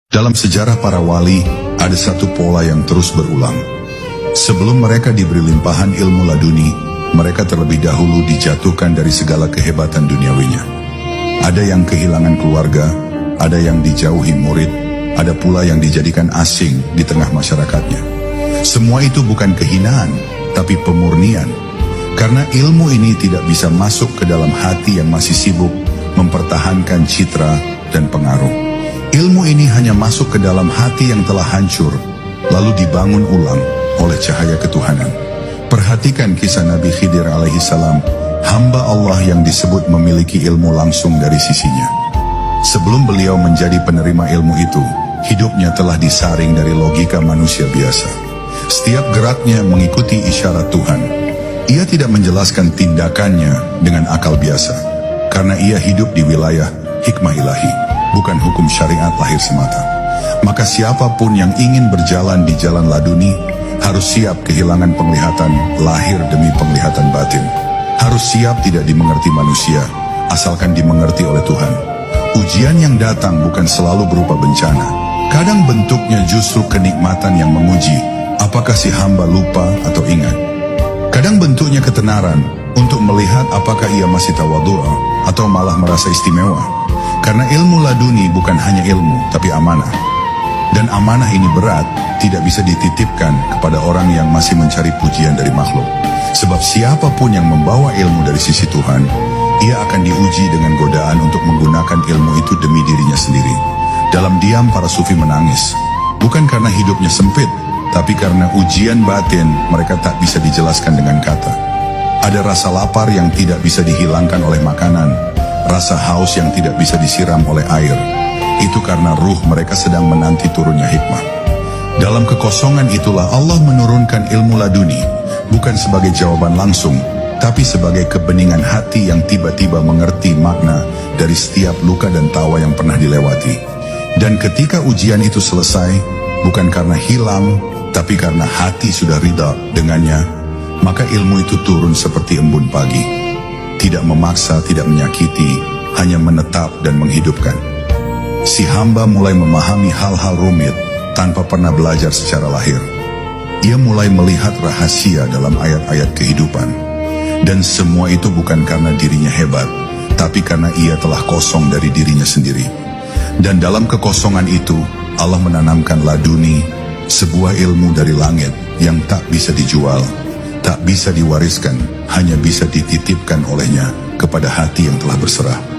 Dalam sejarah para wali, ada satu pola yang terus berulang. Sebelum mereka diberi limpahan ilmu laduni, mereka terlebih dahulu dijatuhkan dari segala kehebatan duniawinya. Ada yang kehilangan keluarga, ada yang dijauhi murid, ada pula yang dijadikan asing di tengah masyarakatnya. Semua itu bukan kehinaan, tapi pemurnian. Karena ilmu ini tidak bisa masuk ke dalam hati yang masih sibuk mempertahankan citra dan pengaruh. Ilmu ini hanya masuk ke dalam hati yang telah hancur, lalu dibangun ulang oleh cahaya ketuhanan. Perhatikan kisah Nabi Khidir alaihi salam, hamba Allah yang disebut memiliki ilmu langsung dari sisinya. Sebelum beliau menjadi penerima ilmu itu, hidupnya telah disaring dari logika manusia biasa. Setiap geraknya mengikuti isyarat Tuhan. Ia tidak menjelaskan tindakannya dengan akal biasa, karena ia hidup di wilayah hikmah ilahi, bukan hukum syariat lahir semata. Maka siapapun yang ingin berjalan di jalan laduni harus siap kehilangan penglihatan lahir demi penglihatan batin. Harus siap tidak dimengerti manusia, asalkan dimengerti oleh Tuhan. Ujian yang datang bukan selalu berupa bencana. Kadang bentuknya justru kenikmatan yang menguji apakah si hamba lupa atau ingat. Kadang bentuknya ketenaran untuk melihat apakah ia masih tawadhu' atau malah merasa istimewa. Karena ilmu laduni bukan hanya ilmu, tapi amanah. Dan amanah ini berat, tidak bisa dititipkan kepada orang yang masih mencari pujian dari makhluk. Sebab siapapun yang membawa ilmu dari sisi Tuhan, ia akan diuji dengan godaan untuk menggunakan ilmu itu demi dirinya sendiri. Dalam diam para sufi menangis, bukan karena hidupnya sempit, tapi karena ujian batin mereka tak bisa dijelaskan dengan kata. Ada rasa lapar yang tidak bisa dihilangkan oleh makanan, rasa haus yang tidak bisa disiram oleh air. Itu karena ruh mereka sedang menanti turunnya hikmah. Dalam kekosongan itulah Allah menurunkan ilmu laduni, bukan sebagai jawaban langsung, tapi sebagai kebeningan hati yang tiba-tiba mengerti makna dari setiap luka dan tawa yang pernah dilewati. Dan ketika ujian itu selesai, bukan karena hilang, tapi karena hati sudah ridha dengannya, maka ilmu itu turun seperti embun pagi. Tidak memaksa, tidak menyakiti, hanya menetap dan menghidupkan. Si hamba mulai memahami hal-hal rumit tanpa pernah belajar secara lahir. Ia mulai melihat rahasia dalam ayat-ayat kehidupan. Dan semua itu bukan karena dirinya hebat, tapi karena ia telah kosong dari dirinya sendiri. Dan dalam kekosongan itu, Allah menanamkan laduni, sebuah ilmu dari langit yang tak bisa dijual, tak bisa diwariskan, hanya bisa dititipkan olehnya kepada hati yang telah berserah.